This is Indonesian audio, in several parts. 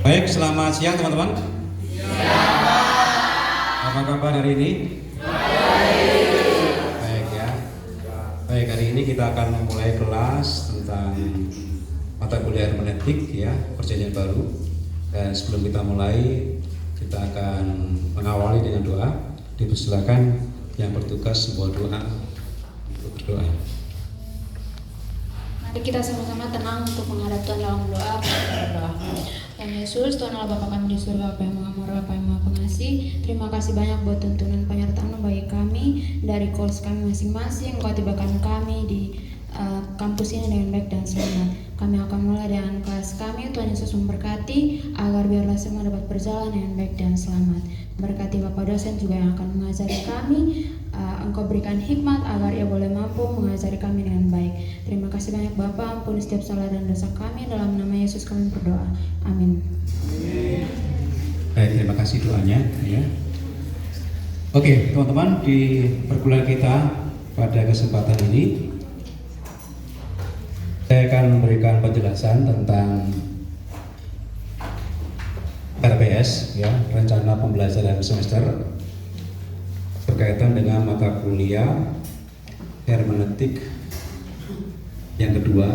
Baik, selamat siang teman-teman. Apa kabar hari ini? Baik ya. Baik, hari ini kita akan memulai kelas tentang mata kuliah hermeneutik ya, perjanjian baru. Dan sebelum kita mulai, kita akan mengawali dengan doa. Dipersilakan yang bertugas sebuah doa untuk berdoa. Mari kita sama-sama tenang untuk menghadap Tuhan dalam doa. Berdoa. Tuhan Yesus, Tuhan Allah Bapa kami di surga, Bapa yang Maha Murah, Bapa yang Maha Pengasih. Terima kasih banyak buat tuntunan penyertaan bagi kami dari course kami masing-masing. Engkau tibakan kami di kampus ini dengan baik dan selamat. Kami akan mulai dengan kelas kami. Tuhan Yesus memberkati agar biarlah semua dapat berjalan dengan baik dan selamat. Berkati Bapak dosen juga yang akan mengajari kami. Engkau berikan hikmat agar ia boleh mampu mengajari kami dengan baik. Terima kasih banyak Bapa, ampuni setiap salah dan dosa kami. Dalam nama Yesus kami berdoa. Amin. Baik, terima kasih doanya ya. Oke, teman-teman, di perkuliahan kita pada kesempatan ini saya akan memberikan penjelasan tentang RPS ya, rencana pembelajaran semester berkaitan dengan mata kuliah hermeneutik yang kedua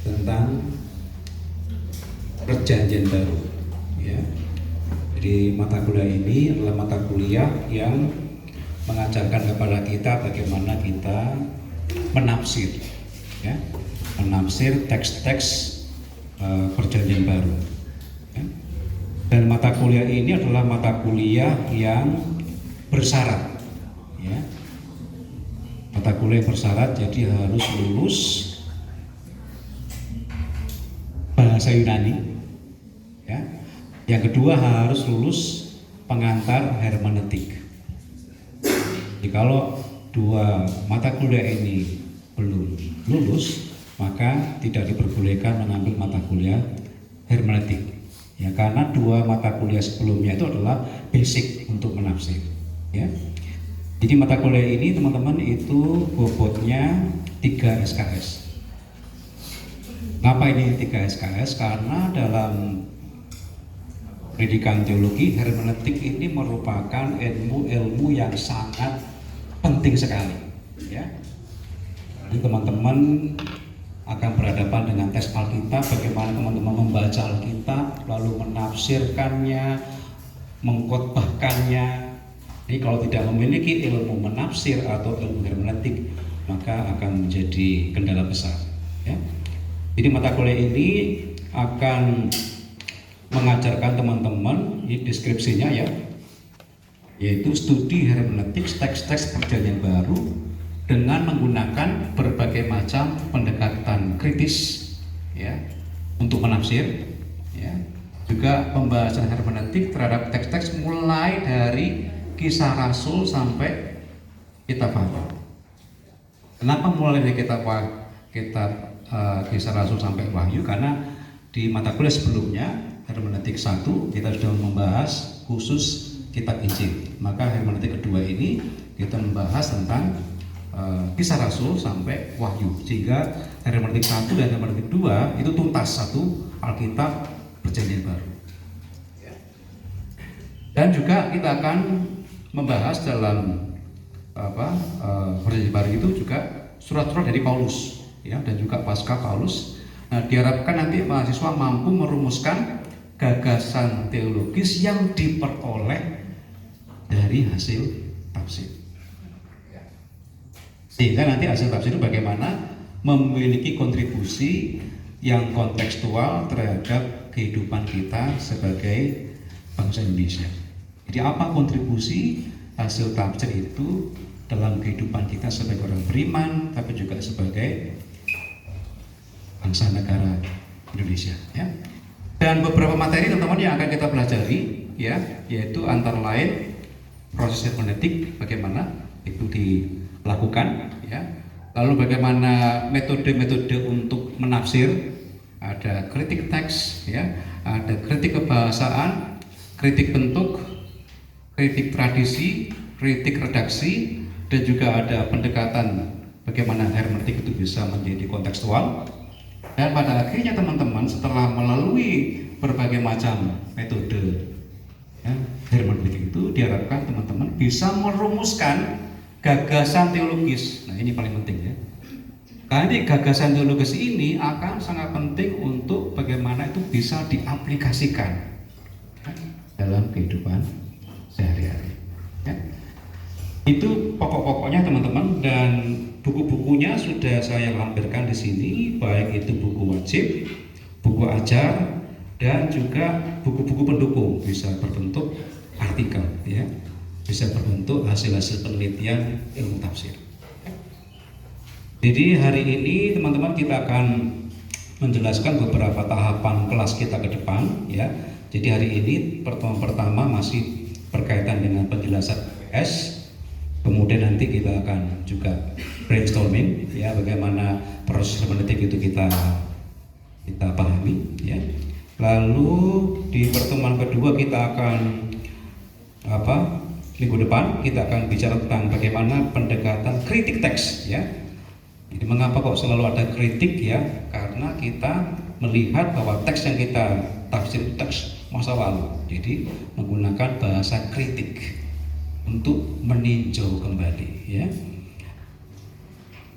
tentang perjanjian baru ya. Jadi mata kuliah ini adalah mata kuliah yang mengajarkan kepada kita bagaimana kita menafsir ya, menafsir teks-teks perjanjian baru ya. Dan mata kuliah ini adalah mata kuliah yang bersyarat ya. Mata kuliah bersyarat, jadi harus lulus bahasa Yunani ya. Yang kedua harus lulus pengantar hermeneutik. Jadi kalau dua mata kuliah ini belum lulus, maka tidak diperbolehkan mengambil mata kuliah hermeneutik ya, karena dua mata kuliah sebelumnya itu adalah basic untuk menafsir ya. Jadi mata kuliah ini teman-teman itu bobotnya 3 SKS. Ngapa ini 3 SKS? Karena dalam pendidikan teologi, hermeneutik ini merupakan ilmu yang sangat penting sekali ya. Jadi teman-teman akan berhadapan dengan teks Alkitab, bagaimana teman-teman membaca Alkitab lalu menafsirkannya, mengkhotbahkannya. Jadi kalau tidak memiliki ilmu menafsir atau ilmu hermeneutik, maka akan menjadi kendala besar ya. Jadi mata kuliah ini akan mengajarkan teman-teman, ini deskripsinya ya, yaitu studi hermeneutik teks-teks perjanjian baru dengan menggunakan berbagai macam pendekatan kritis ya untuk menafsir ya. Juga pembahasan hermeneutik terhadap teks-teks mulai dari Kisah Rasul sampai Kitab Wahyu. Kenapa mulai dari kitab Kisah Rasul sampai Wahyu? Karena di mata kuliah sebelumnya hermeneutik 1 kita sudah membahas khusus kitab Injil. Maka hermeneutik kedua ini kita membahas tentang Kisah Rasul sampai Wahyu, sehingga hermeneutik 1 dan hermeneutik 2 itu tuntas satu Alkitab perjanjian baru. Dan juga kita akan membahas dalam perjanjian baru itu juga surat-surat dari Paulus ya, dan juga pasca Paulus. Nah, diharapkan nanti mahasiswa mampu merumuskan gagasan teologis yang diperoleh dari hasil tafsir. Sehingga nanti hasil tafsir itu bagaimana memiliki kontribusi yang kontekstual terhadap kehidupan kita sebagai bangsa Indonesia. Jadi apa kontribusi hasil tafsir itu dalam kehidupan kita sebagai orang beriman, tapi juga sebagai bangsa negara Indonesia ya. Dan beberapa materi teman-teman yang akan kita pelajari ya, yaitu antara lain proses hermeneutik, bagaimana itu dilakukan ya. Lalu bagaimana metode-metode untuk menafsir, ada kritik teks ya, ada kritik kebahasaan, kritik bentuk, kritik tradisi, kritik redaksi, dan juga ada pendekatan bagaimana hermeneutik itu bisa menjadi kontekstual. Dan pada akhirnya teman-teman setelah melalui berbagai macam metode ya, hermeneutik itu diharapkan teman-teman bisa merumuskan gagasan teologis. Nah ini paling penting ya. Karena ini gagasan teologis ini akan sangat penting untuk bagaimana itu bisa diaplikasikan ya, dalam kehidupan sehari-hari. Ya. Itu pokok-pokoknya teman-teman, dan buku-bukunya sudah saya lampirkan di sini, baik itu buku wajib, buku ajar, dan juga buku-buku pendukung, bisa berbentuk artikel, ya, bisa berbentuk hasil-hasil penelitian ilmu tafsir. Jadi hari ini teman-teman kita akan menjelaskan beberapa tahapan kelas kita ke depan, ya. Jadi hari ini pertemuan pertama masih berkaitan dengan penjelasan PS. Kemudian nanti kita akan juga brainstorming, ya, bagaimana proses hermeneutik itu kita pahami, ya. Lalu di pertemuan kedua kita akan minggu depan kita akan bicara tentang bagaimana pendekatan kritik teks, ya. Jadi mengapa kok selalu ada kritik, ya? Karena kita melihat bahwa teks yang kita tafsir teks masa lalu, jadi menggunakan bahasa kritik untuk meninjau kembali, ya.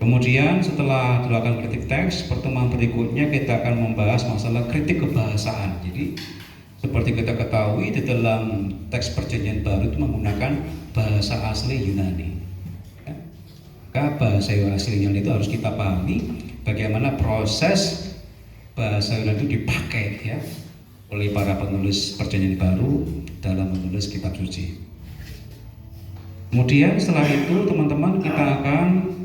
Kemudian setelah dilakukan kritik teks, pertemuan berikutnya kita akan membahas masalah kritik kebahasaan. Jadi seperti kita ketahui di dalam teks Perjanjian Baru itu menggunakan bahasa asli Yunani. Ya. Maka bahasa asli Yunani itu harus kita pahami bagaimana proses bahasa Yunani itu dipakai, ya, oleh para penulis Perjanjian Baru dalam menulis kitab suci. Kemudian setelah itu teman-teman kita akan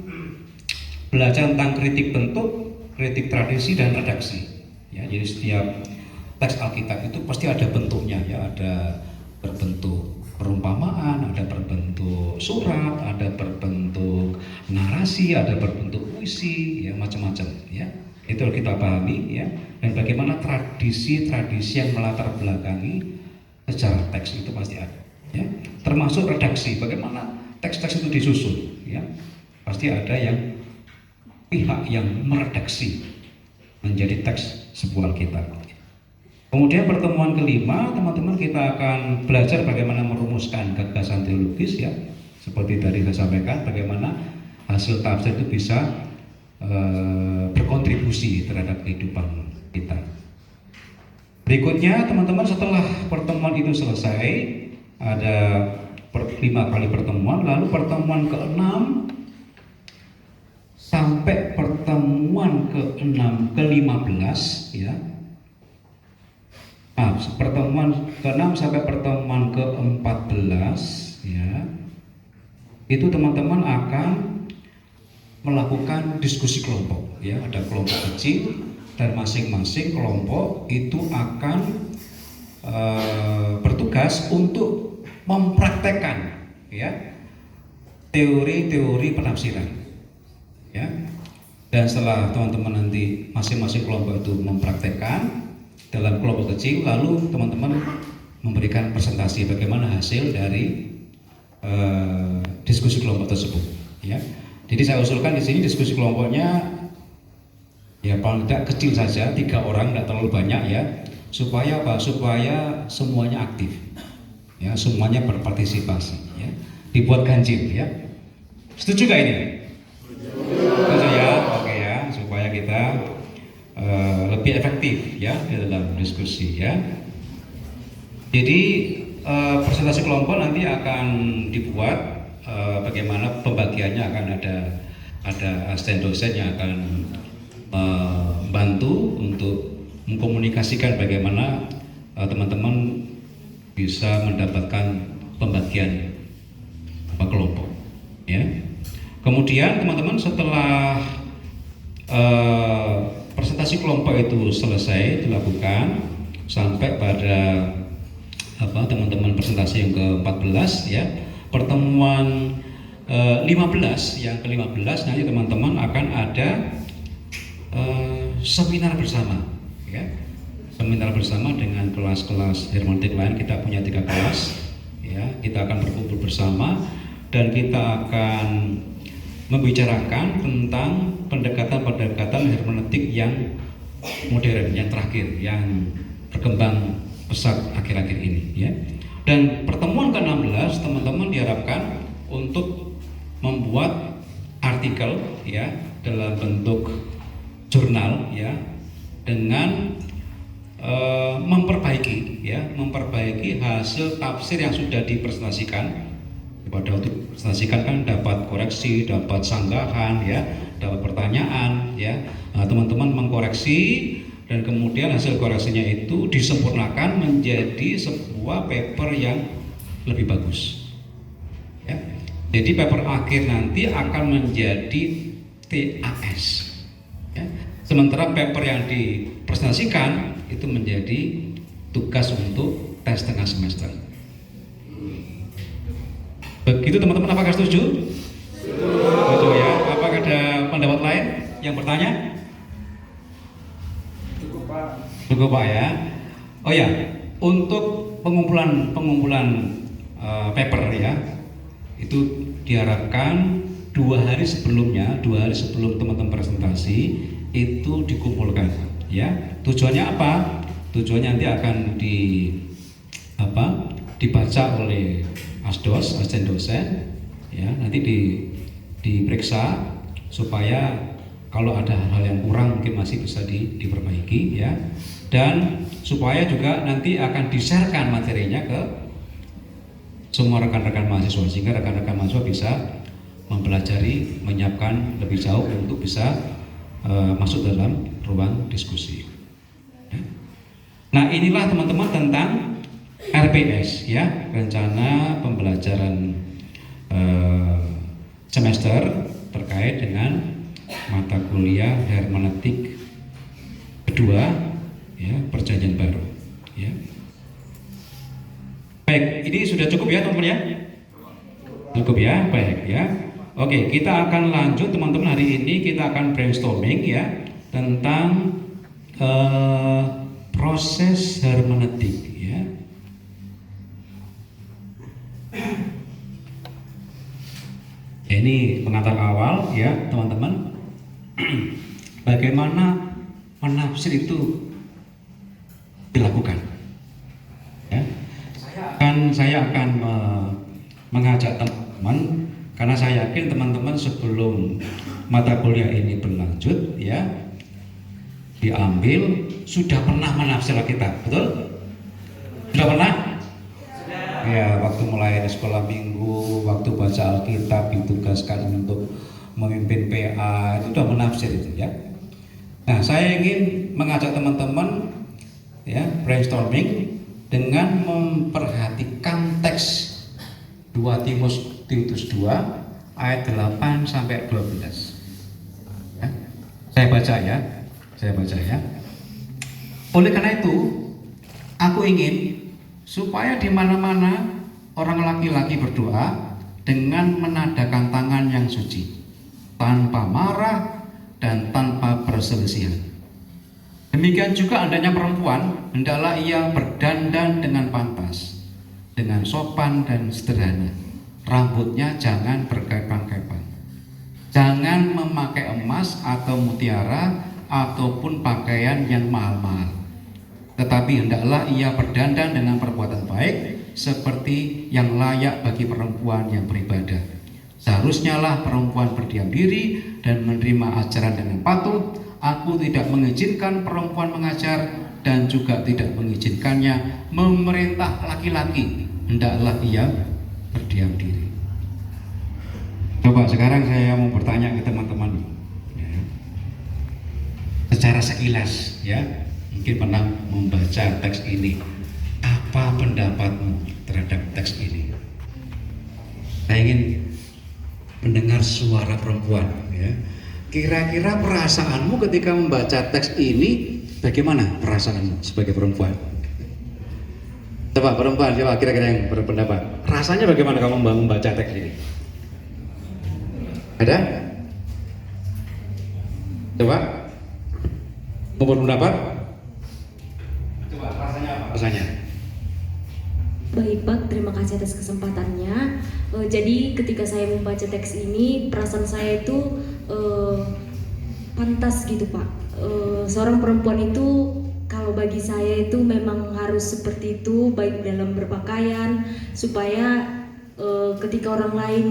belajar tentang kritik bentuk, kritik tradisi, dan redaksi. Ya, jadi setiap teks Alkitab itu pasti ada bentuknya, ya, ada berbentuk perumpamaan, ada berbentuk surat, ada berbentuk narasi, ada berbentuk puisi, ya, macam-macam, ya. Itu harus kita pahami, ya. Dan bagaimana tradisi-tradisi yang melatar belakangi sejarah teks itu pasti ada, ya. Termasuk redaksi, bagaimana teks-teks itu disusun, ya. Pasti ada yang pihak yang meredaksi menjadi teks sebuah Alkitab. Kemudian pertemuan kelima, teman-teman kita akan belajar bagaimana merumuskan gagasan teologis, ya. Seperti tadi saya sampaikan, bagaimana hasil tafsir itu bisa berkontribusi terhadap kehidupan kita. Berikutnya teman-teman, setelah pertemuan itu selesai, ada 5 kali pertemuan, lalu pertemuan ke-6 sampai pertemuan ke-15, ya. Pertemuan ke-6 sampai pertemuan ke-14, ya. Itu teman-teman akan melakukan diskusi kelompok, ya. Ada kelompok kecil dan masing-masing kelompok itu akan bertugas untuk mempraktekkan, ya, teori-teori penafsiran, ya. Dan setelah teman-teman nanti masing-masing kelompok itu mempraktekkan dalam kelompok kecil, lalu teman-teman memberikan presentasi bagaimana hasil dari diskusi kelompok tersebut, ya. Jadi saya usulkan di sini diskusi kelompoknya, ya, paling tidak kecil saja, 3 orang, tidak terlalu banyak, ya. Supaya apa? Supaya semuanya aktif, ya, semuanya berpartisipasi, ya. Dibuat ganjil, ya. Setuju gak ini? Setuju, ya. Oke, ya, supaya kita lebih efektif, ya, di dalam diskusi, ya. Jadi presentasi kelompok nanti akan dibuat, bagaimana pembagiannya, akan ada asisten dosen yang akan membantu untuk mengkomunikasikan bagaimana teman-teman bisa mendapatkan pembagian kelompok, ya. Kemudian teman-teman setelah presentasi kelompok itu selesai dilakukan sampai pada teman-teman presentasi yang ke-14, ya, pertemuan 15, yang ke-15 nanti teman-teman akan ada seminar bersama, ya, seminar bersama dengan kelas-kelas hermeneutik lain. Kita punya 3 kelas, ya. Kita akan berkumpul bersama dan kita akan membicarakan tentang pendekatan-pendekatan hermeneutik yang modern, yang terakhir, yang berkembang pesat akhir-akhir ini ya. Dan pertemuan ke-16 teman-teman diharapkan untuk membuat artikel ya dalam bentuk jurnal ya dengan memperbaiki hasil tafsir yang sudah dipresentasikan. Pada waktu dipresentasikan kan dapat koreksi, dapat sanggahan ya, dapat pertanyaan ya. Nah, teman-teman mengkoreksi dan kemudian hasil koreksinya itu disempurnakan menjadi sebuah paper yang lebih bagus ya. Jadi paper akhir nanti akan menjadi TAS ya. Sementara paper yang dipresentasikan itu menjadi tugas untuk tes tengah semester. Begitu teman-teman, apakah setuju? Setuju ya. Apakah ada pendapat lain yang bertanya? Cukup Pak ya. Oh ya, untuk pengumpulan paper ya, itu diharapkan 2 hari sebelum teman-teman presentasi itu dikumpulkan ya. Tujuannya apa? Tujuannya nanti akan dibaca oleh asdos, asisten dosen ya, nanti diperiksa supaya kalau ada hal yang kurang mungkin masih bisa diperbaiki ya, dan supaya juga nanti akan di-sharekan materinya ke semua rekan-rekan mahasiswa sehingga rekan-rekan mahasiswa bisa mempelajari, menyiapkan lebih jauh untuk bisa masuk dalam ruang diskusi. Nah, inilah teman-teman tentang RPS ya, rencana pembelajaran semester terkait dengan mata kuliah hermeneutik kedua ya, perjanjian baru ya. Baik, ini sudah cukup ya teman-teman ya? Cukup ya, baik ya. Oke, kita akan lanjut teman-teman. Hari ini kita akan brainstorming ya tentang proses hermeneutik ya. Ini pengantar awal ya teman-teman. Bagaimana menafsir itu dilakukan ya. Saya akan mengajak teman-teman, karena saya yakin teman-teman sebelum mata kuliah ini berlanjut ya, diambil sudah pernah menafsir Alkitab, betul? Sudah pernah? Ya, waktu mulai sekolah minggu, waktu baca Alkitab, ditugaskan untuk memimpin PA, itu sudah menafsir itu ya. Nah, saya ingin mengajak teman-teman ya brainstorming dengan memperhatikan teks 2 Timotius 2 ayat 8 sampai 12. Ya. Saya baca ya. Oleh karena itu, aku ingin supaya di mana-mana orang laki-laki berdoa dengan menadakan tangan yang suci, tanpa marah dan tanpa perselisihan. Demikian juga adanya perempuan, hendaklah ia berdandan dengan pantas, dengan sopan dan sederhana. Rambutnya jangan berkepang-kepang. Jangan memakai emas atau mutiara ataupun pakaian yang mahal-mahal. Tetapi hendaklah ia berdandan dengan perbuatan baik, seperti yang layak bagi perempuan yang beribadah. Seharusnya lah perempuan berdiam diri dan menerima ajaran dengan patuh. Aku tidak mengizinkan perempuan mengajar dan juga tidak mengizinkannya memerintah laki-laki. Hendaklah ia berdiam diri. Coba sekarang saya mau bertanya ke teman-teman ya. Secara sekilas ya, mungkin pernah membaca teks ini. Apa pendapatmu terhadap teks ini? Saya ingin mendengar suara perempuan ya. Kira-kira perasaanmu ketika membaca teks ini, bagaimana perasaanmu sebagai perempuan? Coba perempuan, coba kira-kira yang berpendapat. Rasanya bagaimana kamu membaca teks ini? Ada? Coba mau berpendapat? Coba rasanya apa? Rasanya? Baik Pak, terima kasih atas kesempatannya. Jadi ketika saya membaca teks ini, perasaan saya itu pantas gitu Pak. Seorang perempuan itu kalau bagi saya itu memang harus seperti itu, baik dalam berpakaian, supaya ketika orang lain,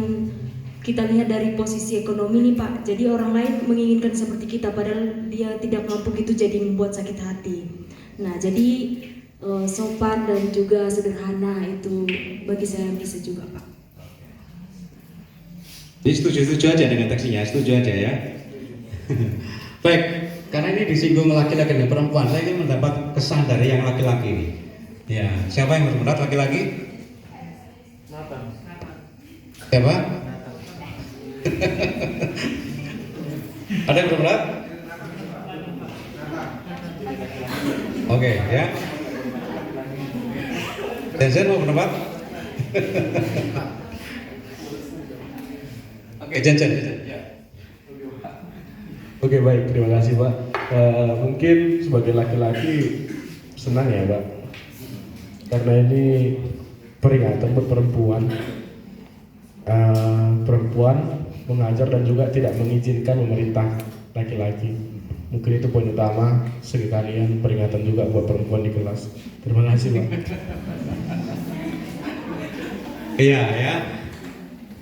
kita lihat dari posisi ekonomi nih Pak, jadi orang lain menginginkan seperti kita padahal dia tidak mampu, gitu jadi membuat sakit hati. Nah jadi sopan dan juga sederhana itu bagi saya bisa juga Pak. Jadi setuju aja dengan teksnya, setuju aja ya. Baik, karena ini disinggung laki-laki dan perempuan, saya ingin mendapat kesan dari yang laki-laki ini. Ya, siapa yang berpendapat laki-laki? Siapa? Ada yang berpendapat? Oke, ya. Dan saya mau berpendapat? Oke, Jen. Oke baik, terima kasih Pak. Mungkin sebagai laki-laki senang ya Pak, karena ini peringatan buat perempuan. Perempuan mengajar dan juga tidak mengizinkan memerintah laki-laki. Mungkin itu poin utama, sekalian peringatan juga buat perempuan di kelas. Terima kasih Pak. Iya ya.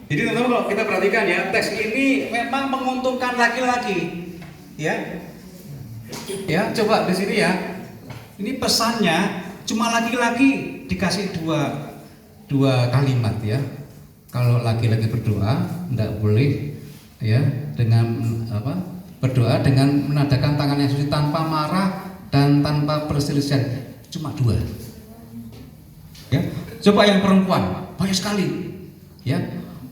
Jadi teman-teman kalau kita perhatikan ya, teks ini memang menguntungkan laki-laki. Ya. Ya, coba di sini ya. Ini pesannya cuma laki-laki dikasih dua kalimat ya. Kalau laki-laki berdoa tidak boleh ya dengan berdoa dengan menadakan tangan yang suci tanpa marah dan tanpa perselisihan. Cuma dua. Ya. Coba yang perempuan banyak sekali. Ya.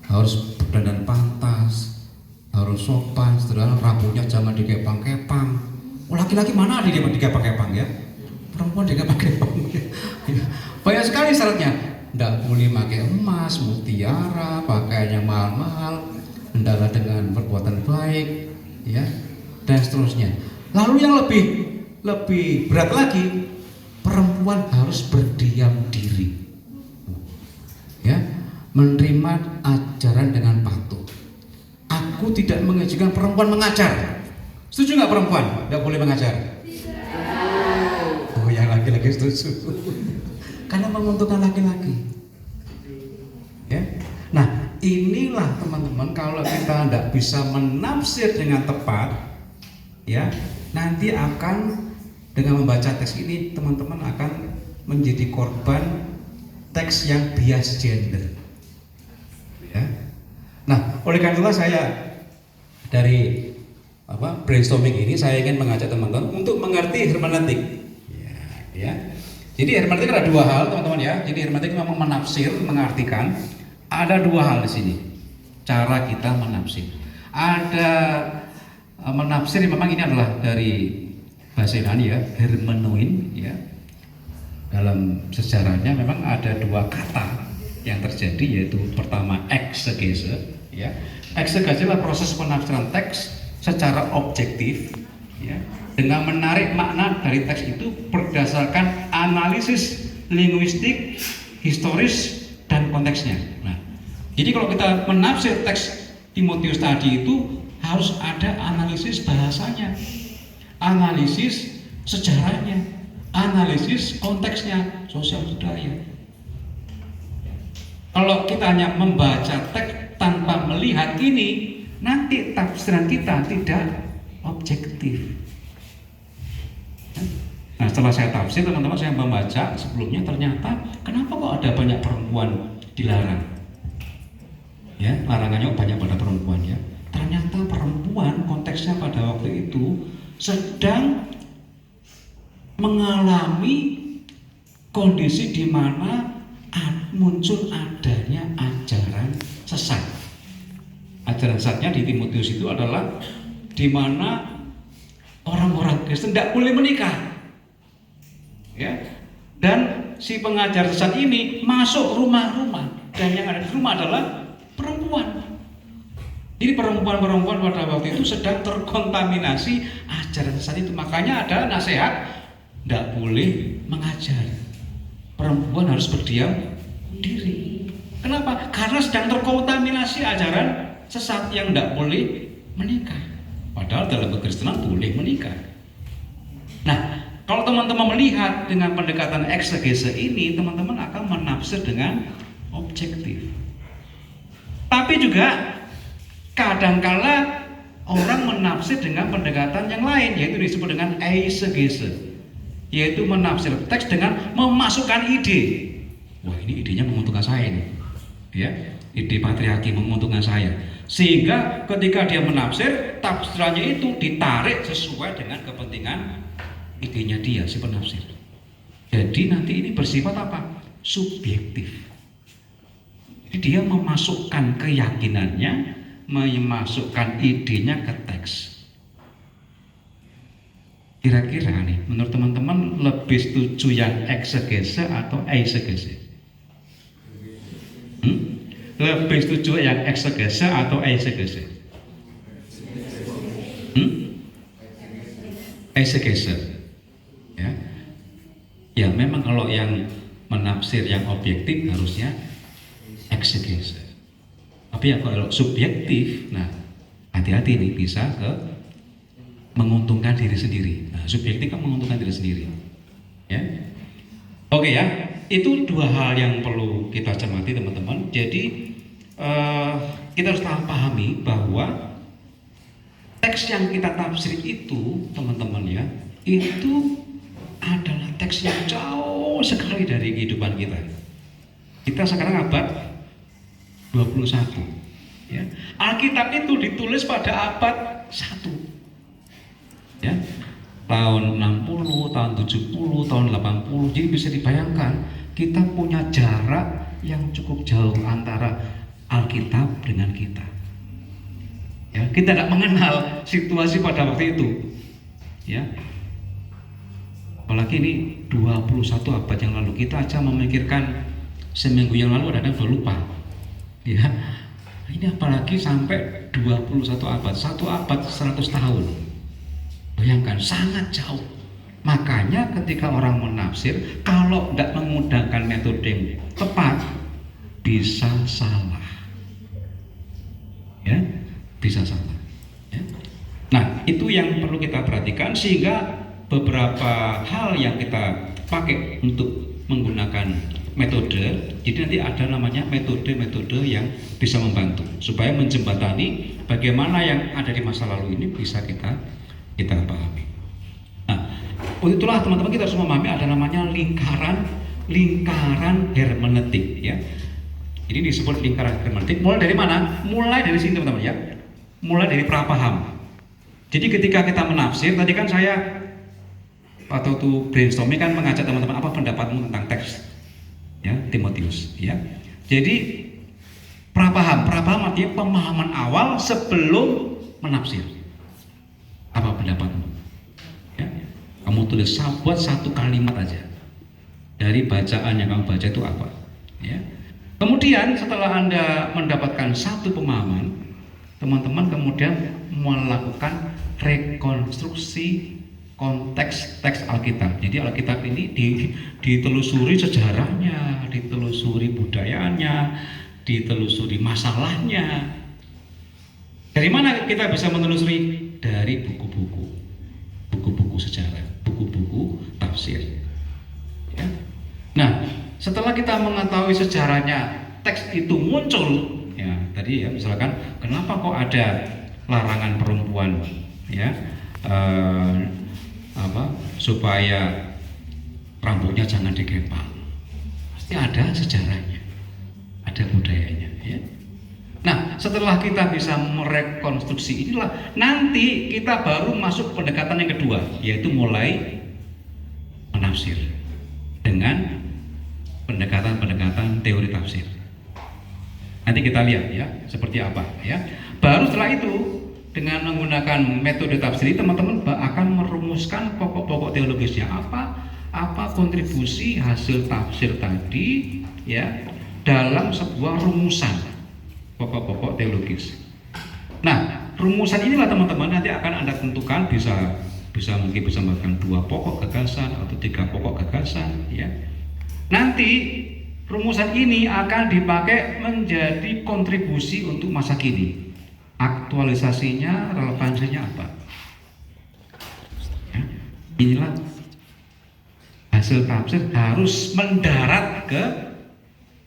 Harus berdandan pantas, harus sopan, sederhana, rambutnya jangan dikepang-kepang. Oh, laki-laki mana ada dia dikepang-kepang ya? Perempuan dikepang-kepang. Ya. Banyak sekali syaratnya. Tidak boleh pakai emas, mutiara, pakaian yang mahal-mahal, hendaklah dengan perbuatan baik, ya, dan seterusnya. Lalu yang lebih berat lagi, perempuan harus berdiam diri, ya, menerima ajaran dengan patuh. Aku tidak mengizinkan perempuan mengajar. Setuju nggak perempuan? Nggak boleh mengajar. Oh, yang laki-laki setuju. Karena menguntungkan laki-laki. Ya. Nah, inilah teman-teman kalau kita tidak bisa menafsir dengan tepat, ya, nanti akan dengan membaca teks ini teman-teman akan menjadi korban teks yang bias gender. Ya. Nah, oleh karena itulah saya dari brainstorming ini saya ingin mengajak teman-teman untuk mengerti hermeneutik. Ya. Jadi hermeneutik ada dua hal, teman-teman ya. Jadi hermeneutik memang menafsir, mengartikan. Ada dua hal di sini. Cara kita menafsir. Ada menafsir memang ini adalah dari bahasa Yunani ya, hermenoin ya. Dalam sejarahnya memang ada dua kata yang terjadi, yaitu pertama eksegese ya. Eksegese adalah proses penafsiran teks secara objektif ya, dengan menarik makna dari teks itu berdasarkan analisis linguistik, historis, dan konteksnya. Nah, jadi kalau kita menafsir teks Timotius tadi itu harus ada analisis bahasanya, analisis sejarahnya, analisis konteksnya, sosial budaya. Kalau kita hanya membaca teks tanpa melihat ini, nanti tafsiran kita tidak objektif. Nah, setelah saya tafsir, teman-teman, saya membaca sebelumnya, ternyata kenapa kok ada banyak perempuan dilarang? Ya, larangannya banyak pada perempuan ya. Ternyata perempuan konteksnya pada waktu itu sedang mengalami kondisi di mana muncul adanya ajaran sesat. Ajaran sesatnya di Timotius itu adalah di mana orang-orang Kristen tidak boleh menikah, ya. Dan si pengajar sesat ini masuk rumah-rumah, dan yang ada di rumah adalah perempuan. Jadi perempuan-perempuan pada waktu itu sedang terkontaminasi ajaran sesat itu. Makanya ada nasihat tidak boleh mengajar. Perempuan harus berdiam diri. Kenapa? Karena sedang terkontaminasi ajaran sesat yang tidak boleh menikah. Padahal dalam kekristenan boleh menikah. Nah, Kalau teman-teman melihat dengan pendekatan eksegese ini, teman-teman akan menafsir dengan objektif. Tapi juga kadangkala orang menafsir dengan pendekatan yang lain, yaitu disebut dengan eisegese, yaitu menafsir teks dengan memasukkan ide. Wah, ini idenya menguntungkan saya ini, ya, ide patriarki menguntungkan saya. Sehingga ketika dia menafsir, tafsirannya itu ditarik sesuai dengan kepentingan idenya dia, si penafsir. Jadi nanti ini bersifat apa? Subjektif. Jadi dia memasukkan keyakinannya, memasukkan idenya ke teks. Kira-kira nih, menurut teman-teman lebih setuju yang eksegese atau eisegese? Lebih setuju yang eksegese atau eisegese? Eisegese. Ya, memang kalau yang menafsir yang objektif harusnya eksegese. Tapi ya kalau subjektif, nah hati-hati nih, bisa ke menguntungkan diri sendiri. Nah, subjektif kan menguntungkan diri sendiri. Ya, oke ya, itu dua hal yang perlu kita cermati teman-teman. Jadi kita harus pahami bahwa teks yang kita tafsir itu, teman-teman ya, itu adalah teks yang jauh sekali dari kehidupan kita. Kita sekarang abad 21 ya. Alkitab itu ditulis pada abad 1 ya. Tahun 60, tahun 70, tahun 80. Jadi bisa dibayangkan kita punya jarak yang cukup jauh antara Alkitab dengan kita. Ya, kita tidak mengenal situasi pada waktu itu. Ya. Apalagi ini 21 abad yang lalu, kita aja memikirkan seminggu yang lalu ada yang sudah lupa. Ya. Ini apalagi sampai 21 abad, 1 abad 100 tahun. Bayangkan, sangat jauh. Makanya ketika orang menafsir, kalau tidak menggunakan metode yang tepat, bisa salah. Ya, bisa salah. Ya. Nah, itu yang perlu kita perhatikan, sehingga beberapa hal yang kita pakai untuk menggunakan metode, jadi nanti ada namanya metode-metode yang bisa membantu supaya menjembatani bagaimana yang ada di masa lalu ini bisa kita pahami. Nah, itulah teman-teman, kita harus memahami ada namanya lingkaran hermeneutik ya. Ini disebut lingkaran hermeneutik. Mulai dari mana? Mulai dari sini teman-teman ya. Mulai dari prapaham. Jadi ketika kita menafsir, tadi kan saya atau tuh brainstorming kan mengajak teman-teman, apa pendapatmu tentang teks ya Timotius ya. Jadi prapaham artinya pemahaman awal sebelum menafsir. Apa pendapatmu? Ya, kamu tulis buat satu kalimat aja dari bacaan yang kamu baca itu apa ya. Kemudian setelah Anda mendapatkan satu pemahaman, teman-teman kemudian melakukan rekonstruksi konteks teks Alkitab. Jadi Alkitab ini ditelusuri sejarahnya, ditelusuri budayanya, ditelusuri masalahnya. Dari mana kita bisa menelusuri? Dari buku-buku sejarah, buku-buku tafsir. Ya. Nah, setelah kita mengetahui sejarahnya teks itu muncul, ya tadi ya misalkan kenapa kok ada larangan perempuan, ya. Supaya rambutnya jangan digepang, pasti ada sejarahnya, ada budayanya ya. Nah, setelah kita bisa merekonstruksi inilah, nanti kita baru masuk pendekatan yang kedua, yaitu mulai menafsir dengan pendekatan teori tafsir. Nanti kita lihat ya seperti apa ya. Baru setelah itu, dengan menggunakan metode tafsir, teman-teman akan merumuskan pokok-pokok teologisnya, apa kontribusi hasil tafsir tadi ya dalam sebuah rumusan pokok-pokok teologis. Nah, rumusan inilah teman-teman nanti akan Anda tentukan, mungkin bisa menggunakan 2 pokok gagasan atau 3 pokok gagasan ya. Nanti rumusan ini akan dipakai menjadi kontribusi untuk masa kini. Aktualisasinya, relevansinya apa? Ya, inilah hasil tafsir harus mendarat ke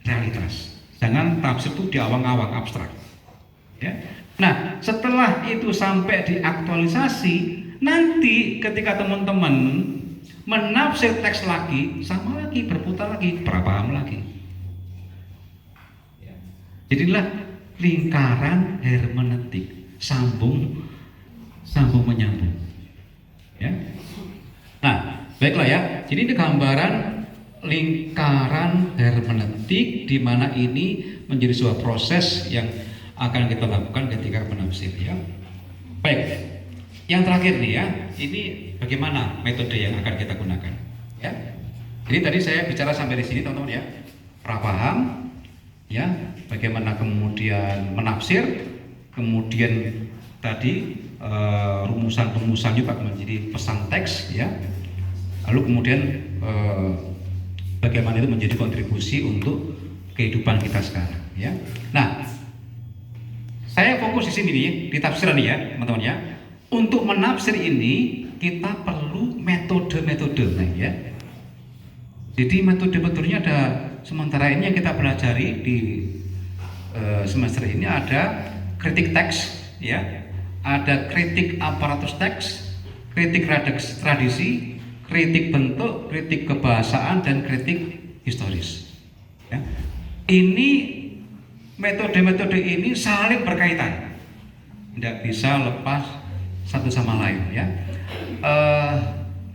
realitas. Jangan tafsir itu diawang-awang abstrak. Ya. Nah, setelah itu sampai diaktualisasi, nanti ketika teman-teman menafsir teks lagi, sama lagi, berputar lagi, berpaham lagi. Jadilah lingkaran hermeneutik, sambung menyambung. Ya. Nah, baiklah ya. Jadi ini gambaran lingkaran hermeneutik di mana ini menjadi sebuah proses yang akan kita lakukan ketika menafsir ya. Baik. Yang terakhir nih ya, ini bagaimana metode yang akan kita gunakan ya. Jadi tadi saya bicara sampai di sini teman-teman ya. Prapaham ya, bagaimana kemudian menafsir, kemudian tadi rumusan-rumusan juga menjadi pesan teks ya. Lalu kemudian bagaimana itu menjadi kontribusi untuk kehidupan kita sekarang ya. Nah, saya fokus di sini nih di tafsiran ya teman-teman ya. Untuk menafsir ini kita perlu metode-metode nah, ya. Jadi metode-metodenya ada, sementara ini yang kita pelajari di semester ini ada kritik teks ya, ada kritik aparatus teks, kritik tradisi, kritik bentuk, kritik kebahasaan, dan kritik historis ya. Ini metode-metode ini saling berkaitan, tidak bisa lepas satu sama lain ya.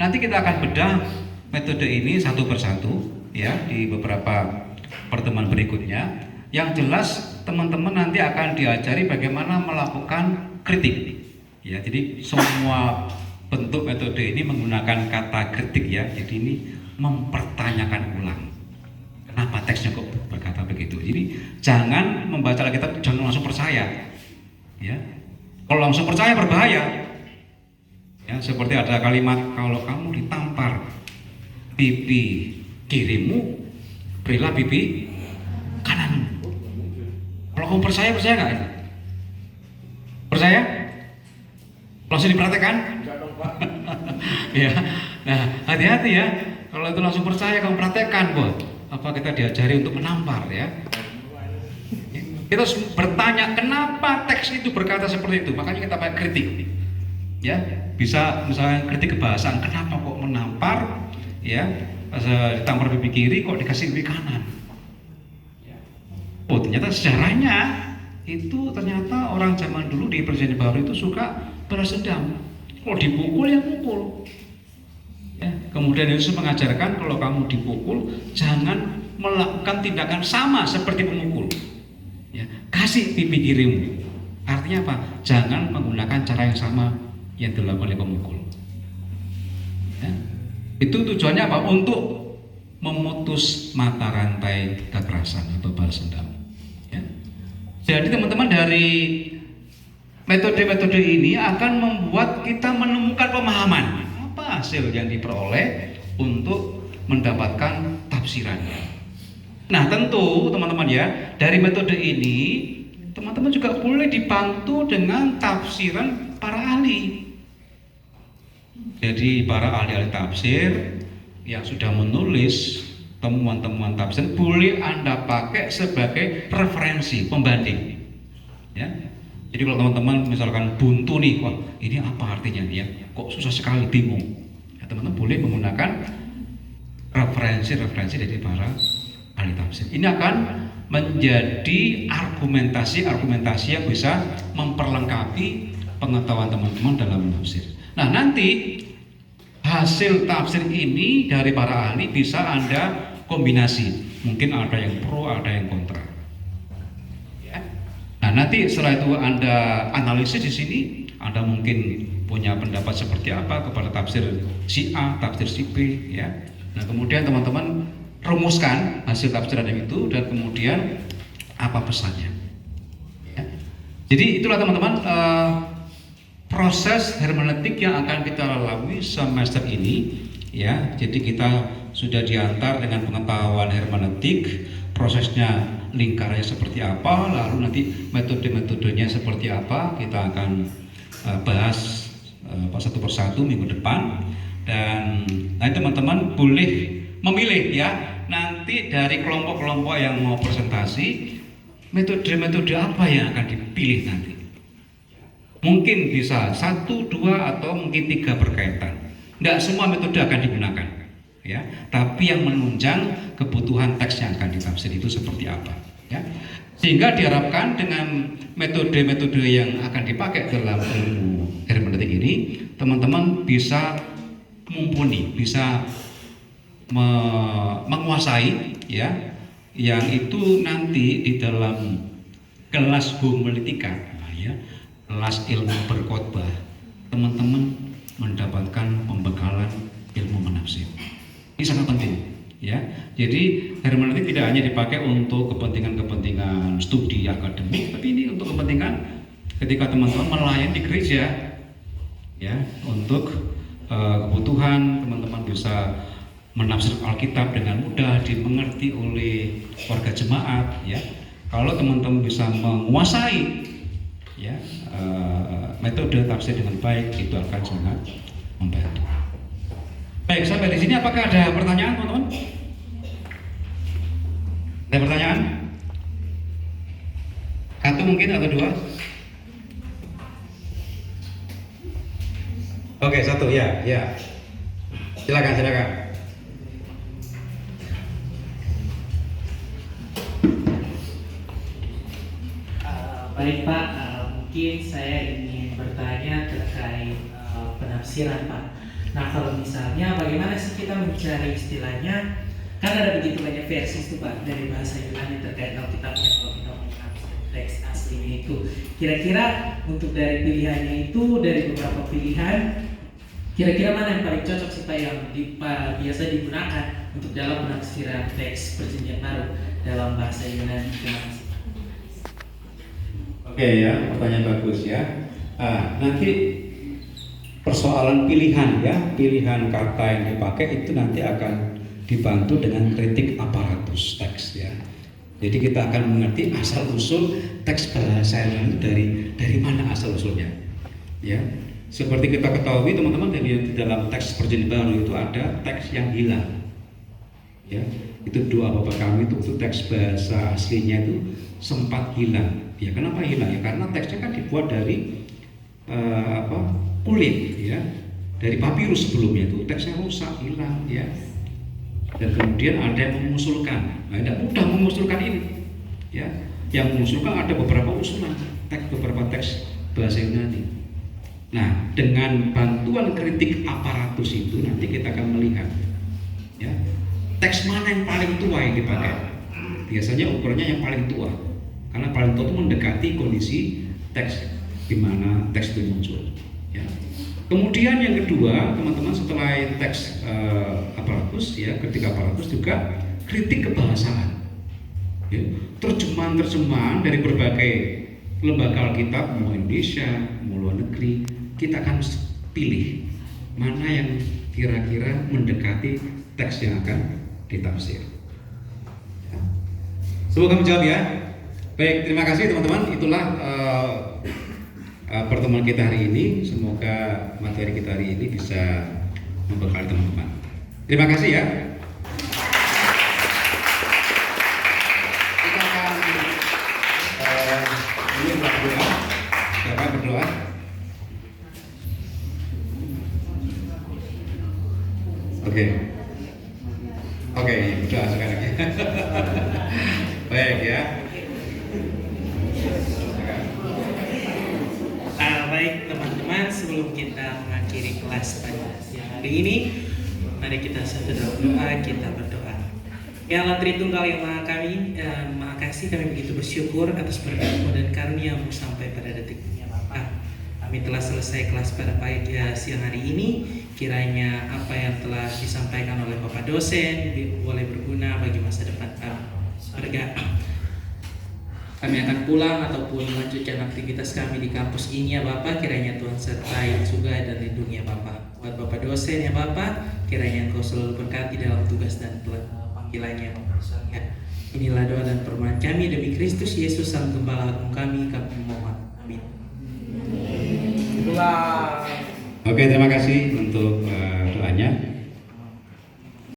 Nanti kita akan bedah metode ini satu persatu ya di beberapa pertemuan berikutnya. Yang jelas teman-teman nanti akan diajari bagaimana melakukan kritik ya. Jadi semua bentuk metode ini menggunakan kata kritik ya. Jadi ini mempertanyakan ulang kenapa teksnya kok berkata begitu. Jadi jangan membaca Alkitab jangan langsung percaya ya. Kalau langsung percaya berbahaya ya. Seperti ada kalimat, kalau kamu ditampar pipi kirimu, berilah pipi kanan. Kalau kamu percaya nggak itu? Percaya? Langsung dipraktekkan? Ya. Nah, hati-hati ya. Kalau itu langsung percaya kamu praktekkan, buat apa kita diajari untuk menampar ya? Kita harus bertanya kenapa teks itu berkata seperti itu. Makanya kita pakai kritik. Ya, bisa misalnya kritik kebahasaan, kenapa kok menampar? Ya, ditampar pipi kiri kok dikasih pipi kanan. Oh, ternyata sejarahnya itu ternyata orang zaman dulu di Perjanjian Baru itu suka balas dendam. Kalau dipukul ya pukul. Ya, kemudian Yesus mengajarkan kalau kamu dipukul jangan melakukan tindakan sama seperti pemukul. Ya, kasih pipi kirimu. Artinya apa? Jangan menggunakan cara yang sama yang dilakukan oleh pemukul. Ya. Itu tujuannya apa? Untuk memutus mata rantai kekerasan atau balas dendam. Ya. Jadi teman-teman dari metode-metode ini akan membuat kita menemukan pemahaman apa hasil yang diperoleh untuk mendapatkan tafsirannya. Nah tentu teman-teman ya, dari metode ini teman-teman juga boleh dibantu dengan tafsiran para ahli. Jadi para ahli-ahli tafsir yang sudah menulis temuan-temuan tafsir boleh Anda pakai sebagai referensi pembanding. Ya. Jadi kalau teman-teman misalkan buntu nih, wah ini apa artinya ya? Kok susah sekali, bingung. Ya, teman-teman boleh menggunakan referensi dari para ahli tafsir. Ini akan menjadi argumentasi yang bisa memperlengkapi pengetahuan teman-teman dalam menafsir. Nah nanti hasil tafsir ini dari para ahli bisa Anda kombinasi. Mungkin ada yang pro, ada yang kontra. Nah nanti setelah itu Anda analisis di sini, Anda mungkin punya pendapat seperti apa kepada tafsir si A, tafsir si B, ya. Nah kemudian teman-teman rumuskan hasil tafsiran itu dan kemudian apa pesannya. Ya. Jadi itulah teman-teman proses hermeneutik yang akan kita lalui semester ini, ya. Jadi kita sudah diantar dengan pengetahuan hermeneutik, prosesnya lingkarannya seperti apa, lalu nanti metode-metodenya seperti apa, kita akan bahas satu persatu minggu depan. Dan nanti teman-teman boleh memilih ya, nanti dari kelompok-kelompok yang mau presentasi, metode-metode apa yang akan dipilih nanti. Mungkin bisa 1, 2, atau mungkin 3 berkaitan. Tidak semua metode akan digunakan ya, tapi yang menunjang kebutuhan teks yang akan ditafsir itu seperti apa ya. Sehingga diharapkan dengan metode-metode yang akan dipakai dalam ilmu hermeneutik ini, teman-teman bisa mumpuni, bisa menguasai ya, yang itu nanti di dalam kelas homiletika ya, kelas ilmu berkhotbah, teman-teman mendapatkan pembekalan ilmu menafsir. Ini sangat penting ya. Jadi hermeneutik tidak hanya dipakai untuk kepentingan-kepentingan studi akademik, tapi ini untuk kepentingan ketika teman-teman melayani di gereja ya, untuk kebutuhan teman-teman bisa menafsir Alkitab dengan mudah dimengerti oleh warga jemaat ya. Kalau teman-teman bisa menguasai ya metode tafsir dengan baik, itu akan sangat membantu. Baik, sampai di sini apakah ada pertanyaan teman-teman? Ada pertanyaan? Satu mungkin atau 2? Oke, 1 ya, ya. Silakan. Baik Pak, mungkin saya ingin bertanya terkait penafsiran Pak. Nah kalau misalnya bagaimana sih kita mencari istilahnya, kan ada begitu banyak versi itu Pak dari bahasa Yunani terkait Alkitabnya, kalau kita menafsir teks aslinya itu. Kira-kira untuk dari pilihannya itu, dari beberapa pilihan, kira-kira mana yang paling cocok sih Pak yang biasa digunakan untuk dalam penafsiran teks Perjanjian Baru dalam bahasa Yunani? Terima kasih. Oke ya, pertanyaan bagus ya. Nanti persoalan pilihan ya, pilihan kata yang dipakai itu nanti akan dibantu dengan kritik aparatus teks ya. Jadi kita akan mengerti asal usul teks bahasa Yunani itu dari mana asal usulnya ya. Seperti kita ketahui teman-teman, di dalam teks Perjanjian Baru itu ada teks yang hilang ya. Itu doa Bapa kami itu teks bahasa aslinya itu sempat hilang. Ya kenapa hilang ya? Karena teksnya kan dibuat dari kulit ya, dari papirus sebelumnya itu teksnya rusak, hilang ya. Dan kemudian ada yang mengusulkan, tidak mudah mengusulkan ini ya. Yang mengusulkan ada beberapa usulan beberapa teks bahasa Yunani. Nah, dengan bantuan kritik aparatus itu nanti kita akan melihat ya, teks mana yang paling tua yang dipakai. Biasanya ukurannya yang paling tua, karena paling tua itu mendekati kondisi teks di mana teks itu muncul ya. Kemudian yang kedua, teman-teman, setelah teks aparatus ya, kritik aparatus juga kritik kebahasaan ya. Terjemahan dari berbagai lembaga Alkitab, mau Indonesia, mau luar negeri, kita akan pilih mana yang kira-kira mendekati teks yang akan ditafsir. Semoga menjawab ya. Baik, terima kasih teman-teman. Itulah pertemuan kita hari ini. Semoga materi kita hari ini bisa membekali teman-teman. Terima kasih ya. Kita akan ini berdoa. Siapa berdoa? Oke, berdoa sekarang ya. Baik ya. Baik teman-teman, sebelum kita mengakhiri kelas pada siang hari ini, mari kita satu dalam doa, kita berdoa. Ya Allah Tritunggal yang Maha Maha Kasih, kami begitu bersyukur atas berkat-Mu dan karunia-Mu sampai pada detik ini Bapa. Kami telah selesai kelas pada pagi siang hari ini. Kiranya apa yang telah disampaikan oleh Bapak dosen boleh berguna bagi masa depan kami. Surga. Kami akan pulang ataupun melanjutkan aktivitas kami di kampus ini ya Bapak. Kiranya Tuhan sertai juga dan lindungi ya Bapak. Buat Bapak dosen ya Bapak, kiranya Engkau selalu berkati dalam tugas dan panggilannya Bapak. Inilah doa dan permohonan kami demi Kristus Yesus Sang Gembala Agung kami mohon. Amin. Oke, terima kasih untuk